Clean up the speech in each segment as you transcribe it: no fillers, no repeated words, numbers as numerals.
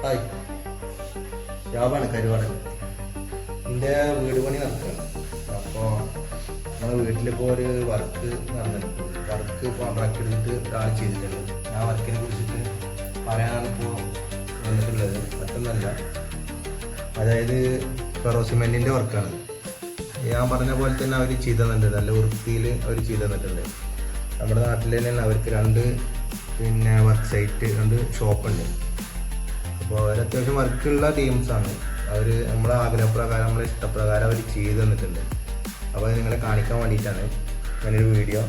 Hi, ഷാബാണ് കരുവാട്. എൻ്റെ വീട് പണി നടക്കുകയാണ്. അപ്പോൾ നമ്മുടെ വീട്ടിലിപ്പോൾ ഒരു വർക്ക് നടന്നിട്ടുണ്ട്. വർക്ക് കോൺട്രാക്ട് എടുത്തിട്ട് ഒരാൾ ചെയ്തിട്ടുണ്ട്. ആ വർക്കിനെ കുറിച്ചിട്ട് പറയാനാണ് ഇപ്പോൾ വന്നിട്ടുള്ളത്. മറ്റൊന്നല്ല, അതായത് ഫെറോ സിമെൻറ്റിൻ്റെ വർക്കാണ്. ഞാൻ പറഞ്ഞ പോലെ തന്നെ അവർ ചെയ്തു തന്നിട്ടുണ്ട്. നല്ല വൃത്തിയിൽ അവർ ചെയ്തു തന്നിട്ടുണ്ട്. നമ്മുടെ നാട്ടിൽ തന്നെ അവർക്ക് രണ്ട് വർക്ക് സൈറ്റ്, രണ്ട് ഷോപ്പുണ്ട്. അപ്പോൾ അവർ അത്യാവശ്യം വർക്കുള്ള ടീംസാണ്. അവർ നമ്മളെ ആഗ്രഹപ്രകാരം, നമ്മളെ ഇഷ്ടപ്രകാരം അവർ ചെയ്തു തന്നിട്ടുണ്ട്. അപ്പോൾ അത് നിങ്ങളെ കാണിക്കാൻ വേണ്ടിയിട്ടാണ് ഞാനൊരു വീഡിയോ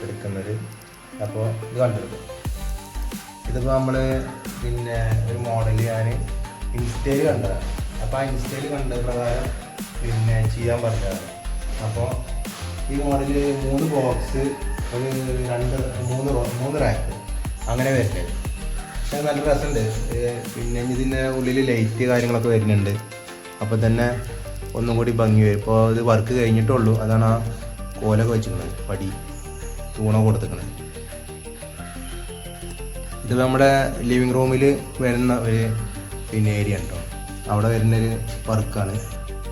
എടുക്കുന്നത്. അപ്പോൾ ഇത് കണ്ടെടുക്കും. ഇതിപ്പോൾ നമ്മൾ ഒരു മോഡൽ ഞാൻ ഇൻസ്റ്റയിൽ കണ്ടതാണ്. അപ്പോൾ ആ ഇൻസ്റ്റയിൽ കണ്ട പ്രകാരം ചെയ്യാൻ പറഞ്ഞതാണ്. അപ്പോൾ ഈ മോഡൽ 3 ബോക്സ്, ഒരു 2-3 റാക്ക് അങ്ങനെ വരുന്നത്. പക്ഷേ നല്ല രസമുണ്ട്. ഇതിൻ്റെ ഉള്ളിൽ ലൈറ്റ് കാര്യങ്ങളൊക്കെ വരുന്നുണ്ട്. അപ്പോൾ തന്നെ ഒന്നും കൂടി ഭംഗി വരും. ഇപ്പോൾ ഇത് വർക്ക് കഴിഞ്ഞിട്ടുള്ളൂ. അതാണ് ആ കോലൊക്കെ വെച്ചിരിക്കുന്നത്, പടി തൂണ കൊടുത്തിരിക്കുന്നത്. ഇത് നമ്മുടെ ലിവിങ് റൂമിൽ വരുന്ന ഒരു ഏരിയ ഉണ്ടോ, അവിടെ വരുന്നൊരു വർക്കാണ്.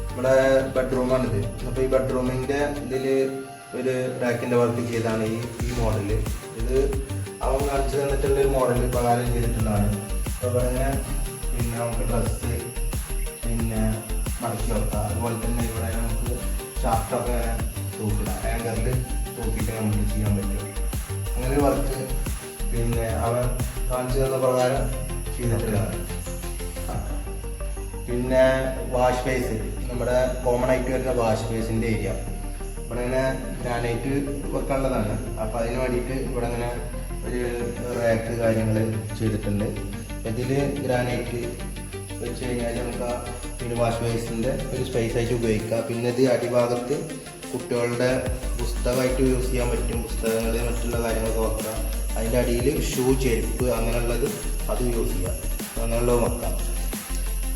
നമ്മുടെ ബെഡ്റൂമാണിത്. അപ്പോൾ ഈ ബെഡ്റൂമിൻ്റെ ഇതിൽ ഒരു റാക്കിൻ്റെ വർക്ക് ചെയ്താണ് ഈ മോഡല്. ഇത് അവൻ കാണിച്ചു തന്നിട്ടുള്ളൊരു മോഡൽ പ്രകാരം ചെയ്തിട്ടുള്ളതാണ്. അപ്പോൾ ഇവിടെ നമുക്ക് ഡ്രസ്സ് മടക്കി വെക്കാം. അതുപോലെ തന്നെ ഇവിടെ നമുക്ക് ഷാർട്ടൊക്കെ തൂക്കിടാം. ആങ്കറിൽ തൂക്കിയിട്ട് നമുക്ക് ചെയ്യാൻ പറ്റും. അങ്ങനെ വർക്ക് അവൻ കാണിച്ചു തന്ന പ്രകാരം ചെയ്തിട്ടുള്ളതാണ്. പിന്നെ വാഷ് ബേസ്, നമ്മുടെ കോമൺ ആയിട്ട് വരുന്ന വാഷ് ബേസിൻ്റെ ഏരിയ ഇവിടെ ഇങ്ങനെ ഗ്രാനൈറ്റ് വെക്കാനുള്ളതാണ്. അപ്പോൾ അതിന് വേണ്ടിയിട്ട് ഇവിടെ ഇങ്ങനെ ഒരു റാക്ക് കാര്യങ്ങൾ ചെയ്തിട്ടുണ്ട്. ഇതിൽ ഗ്രാനൈറ്റ് വെച്ച് കഴിഞ്ഞാൽ നമുക്ക് വാഷ് ബേസിൻ്റെ ഒരു സ്പേസ് ആയിട്ട് ഉപയോഗിക്കാം. പിന്നെ ഇത് അടിഭാഗത്ത് കുട്ടികളുടെ പുസ്തകമായിട്ട് യൂസ് ചെയ്യാൻ പറ്റും. പുസ്തകങ്ങൾ, മറ്റുള്ള കാര്യങ്ങളൊക്കെ വെക്കാം. അതിൻ്റെ അടിയിൽ ഷൂ, ചെരുപ്പ് അങ്ങനെയുള്ളത് അത് യൂസ് ചെയ്യാം. അങ്ങനെയുള്ളത് വെക്കാം.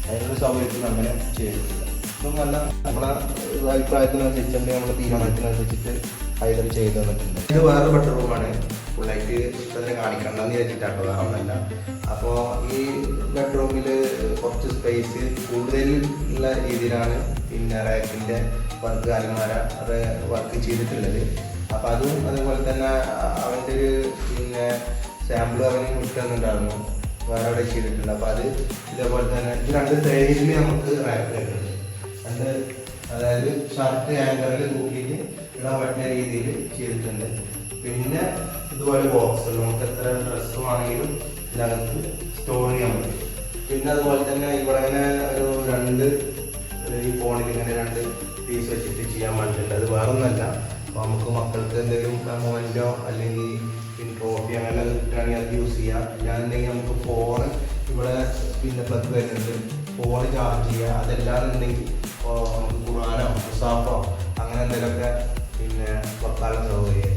അതിനുള്ള സൗകര്യത്തിൽ അങ്ങനെ ചെയ്തിട്ടില്ല. ഇപ്പം നല്ല നമ്മളെ അഭിപ്രായത്തിനനുസരിച്ചുണ്ട്, നമ്മുടെ തീരുമാനത്തിനനുസരിച്ചിട്ട് അതിൽ ചെയ്ത് തന്നിട്ടുണ്ട്. ഇത് വേറെ ബെഡ്റൂമാണ്. ഫുള്ളായിട്ട് അതിനെ കാണിക്കണമെന്ന് വിചാരിച്ചിട്ടാണ്, വേറെ ഒന്നല്ല. അപ്പോൾ ഈ ബെഡ്റൂമിൽ കുറച്ച് സ്പേസ് കൂടുതൽ ഉള്ള രീതിയിലാണ് റാക്കിൻ്റെ വർക്ക് കാര്യങ്ങളാണ് അത് വർക്ക് ചെയ്തിട്ടുള്ളത്. അപ്പോൾ അതും അതുപോലെ തന്നെ അവൻ്റെ ഒരു സാമ്പിൾ അവന് വിട്ടുതന്നിട്ടുണ്ടായിരുന്നു, വേറെ അവിടെ ചെയ്തിട്ടുണ്ട്. അപ്പോൾ അത് ഇതേപോലെ തന്നെ ഇത് 2 സൈഡിൽ നമുക്ക് റാക്ക് വരുന്നുണ്ട്. അതായത് ഷർട്ട് ആങ്കറിൽ തൂക്കിയിട്ട് ഇടാൻ പറ്റുന്ന രീതിയിൽ ചെയ്തിട്ടുണ്ട്. പിന്നെ ഇതുപോലെ ബോക്സ്, നമുക്ക് എത്ര ഡ്രസ്സ് ആണെങ്കിലും ഇതിനകത്ത് സ്റ്റോർ ചെയ്യാൻ പറ്റും. പിന്നെ അതുപോലെ തന്നെ ഇവിടെ ഇങ്ങനെ ഒരു 2 ഈ ഫോണിൽ ഇങ്ങനെ 2 പീസ് വെച്ചിട്ട് ചെയ്യാൻ വേണ്ടിയിട്ടുണ്ട്. അത് വേറെ ഒന്നല്ല, അപ്പോൾ നമുക്ക് മക്കൾക്ക് എന്തെങ്കിലും മൊമെൻറ്റോ അല്ലെങ്കിൽ ട്രോഫി അങ്ങനെ കിട്ടുകയാണെങ്കിൽ അത് യൂസ് ചെയ്യാം. ഇല്ലാന്നുണ്ടെങ്കിൽ നമുക്ക് ഫോണ് ഇവിടെ പ്ലഗ് വരുന്നുണ്ട്, ഫോണ് ചാർജ് ചെയ്യുക. അതല്ലാന്നുണ്ടെങ്കിൽ നമുക്ക് ഖുർആനോ മുസാഫോ അങ്ങനെ എന്തെങ്കിലുമൊക്കെ വെക്കാനുള്ള സൗകര്യം.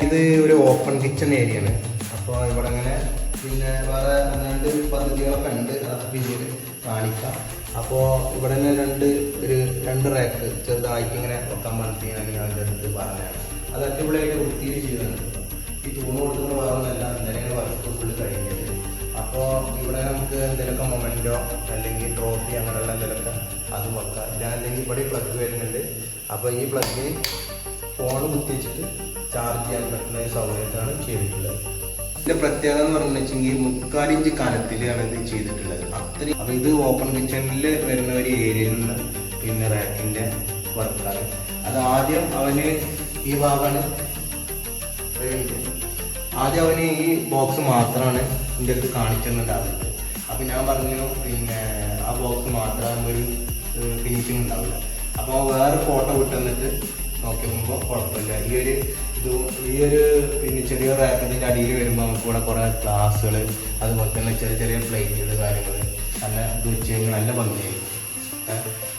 ഇത് ഒരു ഓപ്പൺ കിച്ചൺ ഏരിയ ആണ്. അപ്പോൾ ഇവിടെ ഇങ്ങനെ വേറെ 2 പദ്ധതികളൊക്കെ ഉണ്ട്, അതൊക്കെ പിന്നീട് കാണിക്കാം. അപ്പോൾ ഇവിടെ തന്നെ 2 റാക്ക് ചെറുതായിട്ട് ഇങ്ങനെ വെക്കാൻ വേണ്ടിയിട്ട് ഞാൻ അതിൻ്റെ അടുത്ത് പറഞ്ഞതാണ്. അത് അടിപൊളിയായിട്ട് വൃത്തിയിൽ ചെയ്യുന്നുണ്ട്. ഈ തൂണ് കൊടുക്കുന്ന വേറെ ഒന്നല്ല, എന്തെങ്കിലും വർക്ക് ഫുള്ള് കഴിഞ്ഞത്. അപ്പോൾ ഇവിടെ നമുക്ക് എന്തെങ്കിലുമൊക്കെ മൊമെൻറ്റോ അല്ലെങ്കിൽ ട്രോഫി അങ്ങനെയുള്ള എന്തെങ്കിലുമൊക്കെ അത് വെക്കാം. ഇല്ലാല്ലെങ്കിൽ ഇവിടെ പ്ലഗ് വരുന്നുണ്ട്. അപ്പോൾ ഈ പ്ലഗ് ഫോൺ കുത്തിച്ചിട്ട് ചാർജ് ചെയ്യാൻ പറ്റുന്ന ഒരു സൗകര്യത്താണ് ചെയ്തിട്ടുള്ളത്. ഇതിൻ്റെ പ്രത്യേകത എന്ന് പറഞ്ഞു വെച്ചെങ്കിൽ 3/4 ഇഞ്ച് കനത്തിലാണ് ഇത് ചെയ്തിട്ടുള്ളത്. അത്രയും. അപ്പോൾ ഇത് ഓപ്പൺ കിച്ചണിൽ വരുന്ന ഒരു ഏരിയയിലുള്ള റാക്കിൻ്റെ വർക്കാണ്. അത് ആദ്യം അവന് ഈ ഭാഗമാണ്, ആദ്യം അവന് ഈ ബോക്സ് മാത്രമാണ് എൻ്റെ അടുത്ത് കാണിച്ചെന്നുണ്ടാവുന്നത്. അപ്പോൾ ഞാൻ പറഞ്ഞു ആ ബോക്സ് മാത്രമാകുമ്പോൾ ഒരു ഫിനിഷിങ് ഉണ്ടാവില്ല. അപ്പോൾ വേറെ ഫോട്ടോ വിട്ടുവന്നിട്ട് നോക്കിയപ്പോൾ കുഴപ്പമില്ല. ഈ ഒരു ചെറിയ റാക്കിൻ്റെ അടിയിൽ വരുമ്പോൾ നമുക്ക് ഇവിടെ കുറേ ഗ്ലാസ്സുകൾ, അതുപോലെ തന്നെ ചെറിയ പ്ലേറ്റുകൾ കാര്യങ്ങൾ നല്ല ഇത് വെച്ച് കഴിഞ്ഞാൽ നല്ല ഭംഗിയായിരിക്കും.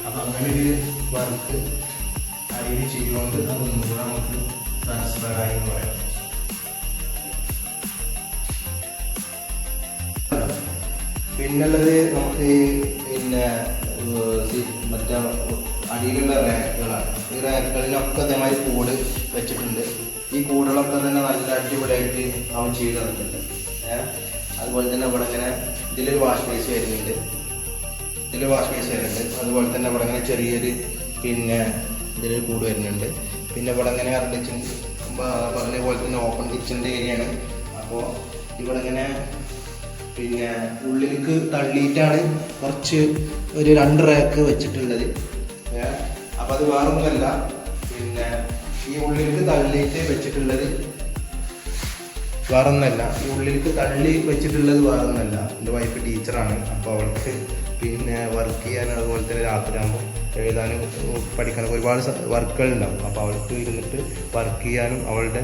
അപ്പോൾ അങ്ങനെ ഒരു വർക്ക് അടിയിൽ ചെയ്യുകൊണ്ട് അതൊന്നും കൂടെ നമുക്ക് സാറ്റിസ്ഫൈഡ് എന്ന് പറയാം. പിന്നുള്ളത് നമുക്ക് മറ്റേ അടിയിലുള്ള റാക്കുകളാണ്. ഈ റാക്കുകളിലൊക്കെ അതേമാതിരി കൂട് വെച്ചിട്ടുണ്ട്. ഈ കൂടുകളൊക്കെ തന്നെ നല്ല അടിപൊളിയായിട്ട് അവൻ ചെയ്ത് തന്നിട്ടുണ്ട്. അതുപോലെ തന്നെ ഇവിടെ ഇങ്ങനെ ഇതിലൊരു വാഷ് ബേസ് വരുന്നുണ്ട്. അതുപോലെ തന്നെ ഇവിടെ ഇങ്ങനെ ചെറിയൊരു പിന്നെ ഇതിലൊരു കൂട് വരുന്നുണ്ട്. പിന്നെ ഇവിടെ ഇങ്ങനെ പറഞ്ഞ പോലെ തന്നെ ഓപ്പൺ കിച്ചൻ്റെ ഏരിയയാണ്. അപ്പോൾ ഇവിടെ ഇങ്ങനെ പിന്നെ ഉള്ളിലേക്ക് തള്ളിയിട്ടാണ് കുറച്ച് ഒരു 2 റാക്ക് വെച്ചിട്ടുള്ളത്. അപ്പോൾ അത് വേറൊന്നുമല്ല, പിന്നെ ഈ ഉള്ളിലേക്ക് തള്ളിയിട്ട് വെച്ചിട്ടുള്ളത് വേറൊന്നല്ല. എൻ്റെ വൈഫ് ടീച്ചറാണ്. അപ്പോൾ അവൾക്ക് പിന്നെ വർക്ക് ചെയ്യാൻ, അതുപോലെ തന്നെ രാത്രിയാകുമ്പോൾ എഴുതാനും പഠിക്കാനൊക്കെ ഒരുപാട് വർക്കുകളുണ്ടാവും. അപ്പോൾ അവൾക്ക് ഇരുന്നിട്ട് വർക്ക് ചെയ്യാനും അവളുടെ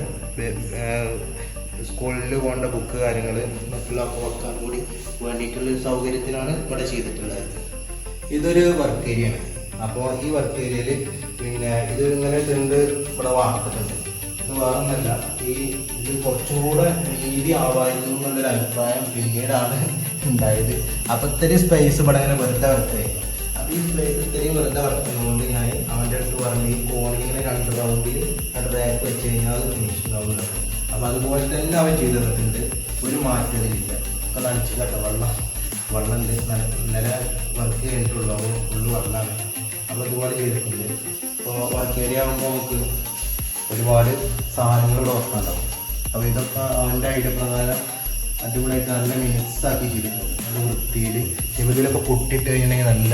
സ്കൂളിൽ പോകേണ്ട ബുക്ക് കാര്യങ്ങൾ മറ്റുള്ള വെക്കാൻ കൂടി വേണ്ടിയിട്ടുള്ളൊരു സൗകര്യത്തിനാണ് ഇവിടെ ചെയ്തിട്ടുള്ളത്. ഇതൊരു വർക്ക് ഏരിയയാണ്. അപ്പോൾ ഈ വർക്ക് ഏരിയയിൽ പിന്നെ ഇത് ഇങ്ങനെ ഇവിടെ വാർത്തിട്ടുണ്ട്. ഇത് വേറൊന്നല്ല, ഇത് കുറച്ചും കൂടെ വീതി ആവായിരുന്നു എന്നുള്ളൊരു അഭിപ്രായം പിന്നീടാണ് ഉണ്ടായത്. അപ്പോൾ ഇത്രയും സ്പേസ് ഇവിടെ ഇങ്ങനെ വെറുതെ വർക്കായിരുന്നു. അപ്പോൾ ഈ സ്പേസ് ഇത്രയും വെറുതെ വർക്കുന്നതുകൊണ്ട് ഞാൻ അവൻ്റെ അടുത്ത് പറഞ്ഞു ഈ കോണിങ്ങനെ 2 റൗണ്ടിൽ 2 റാക്ക് വെച്ച് കഴിഞ്ഞാൽ അത് ഫിനിഷിംഗ് ആവുന്നത്. അപ്പോൾ അതുപോലെ തന്നെ അവൻ ചെയ്ത് തന്നിട്ടുണ്ട്. ഒരു മാറ്റമില്ല. ഒക്കെ നനച്ച് കേട്ടോ, വെള്ളമുണ്ട്. ഇന്നലെ വർക്ക് കഴിഞ്ഞിട്ടുള്ളൂ. അപ്പോൾ ഫുള്ള് വെള്ളമാണ്. അപ്പോൾ ഇതുപോലെ ചെയ്തിട്ടുണ്ട്. അപ്പോൾ വർക്ക് ഏരിയ ആകുമ്പോൾ നമുക്ക് ഒരുപാട് സാധനങ്ങൾ നോക്കാനുണ്ടാവും. അപ്പോൾ ഇതൊക്കെ അവൻ്റെ ഐഡിയ പ്രകാരം അടിപൊളിയായിട്ട് നല്ല മിക്സാക്കി ചെയ്തിട്ടുണ്ട്. നല്ല വൃത്തിയിൽ ഇതിലൊക്കെ പൊട്ടിയിട്ട് കഴിഞ്ഞിട്ടുണ്ടെങ്കിൽ നല്ല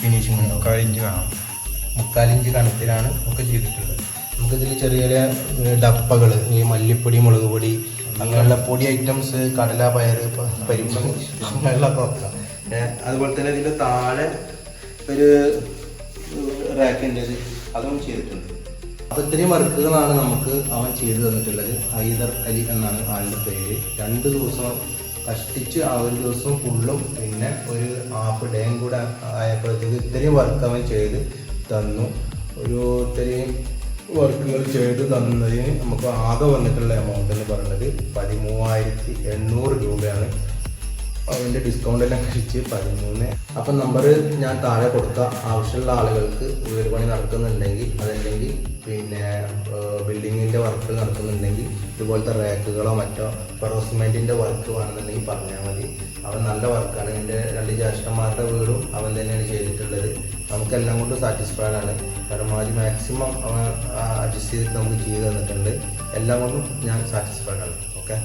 ഫിനിഷിങ് ഉണ്ടാവും. 3/4 ഇഞ്ച് കനത്തിലാണ് ഒക്കെ ചെയ്തിട്ടുള്ളത്. നമുക്കിതിൽ ചെറിയ ചെറിയ ഡപ്പകൾ, ഈ മല്ലിപ്പൊടി, മുളക് പൊടി, അങ്ങനെയുള്ള പൊടി ഐറ്റംസ്, കടല, പയർ, പരിപ്പ് അങ്ങനെയുള്ളതൊക്കെ വെക്കാം. അതുപോലെ തന്നെ ഇതിൻ്റെ താഴെ ഒരു റാക്കിൻ്റെ അതും ചെയ്തിട്ടുണ്ട്. അപ്പോൾ ഇത്രയും വർക്കുകളാണ് നമുക്ക് അവൻ ചെയ്തു തന്നിട്ടുള്ളത്. ഹൈദർ അലി എന്നാണ് ആളുടെ പേര്. 2 ദിവസം കഷ്ടിച്ച് ആ ഒരു ദിവസം ഫുള്ളും പിന്നെ ഒരു ഹാഫ് ഡേയും കൂടെ ആയപ്പോഴത്തേക്ക് ഇത്രയും വർക്ക് അവൻ ചെയ്ത് തന്നു. ഇത്രയും വർക്കുകൾ ചെയ്ത് തന്നതിന് നമുക്ക് ആകെ വന്നിട്ടുള്ള എമൗണ്ട് എന്ന് പറയുന്നത് 13,800 രൂപയാണ്. അതിൻ്റെ ഡിസ്കൗണ്ട് എല്ലാം കഴിച്ച് 13. അപ്പം നമ്പർ ഞാൻ താഴെ കൊടുത്ത ആവശ്യമുള്ള ആളുകൾക്ക് വീട് പണി നടക്കുന്നുണ്ടെങ്കിൽ, അതല്ലെങ്കിൽ പിന്നെ ബിൽഡിങ്ങിൻ്റെ വർക്ക് നടക്കുന്നുണ്ടെങ്കിൽ, ഇതുപോലത്തെ റാക്കുകളോ മറ്റോ സിമെൻറ്റിൻ്റെ വർക്ക് വേണമെന്നുണ്ടെങ്കിൽ പറഞ്ഞാൽ മതി. അവൻ നല്ല വർക്കാണ്. എൻ്റെ 2 ജ്യേഷ്ഠന്മാരുടെ വീടും അവൻ തന്നെയാണ് ചെയ്തിട്ടുള്ളത്. നമുക്കെല്ലാം കൊണ്ടും സാറ്റിസ്ഫൈഡ് ആണ്. പരമാവധി മാക്സിമം അവൻ അഡ്ജസ്റ്റ് ചെയ്തിട്ട് നമുക്ക് ചെയ്ത് തന്നിട്ടുണ്ട്. എല്ലാം കൊണ്ടും ഞാൻ സാറ്റിസ്ഫൈഡ് ആണ്. ഓക്കെ.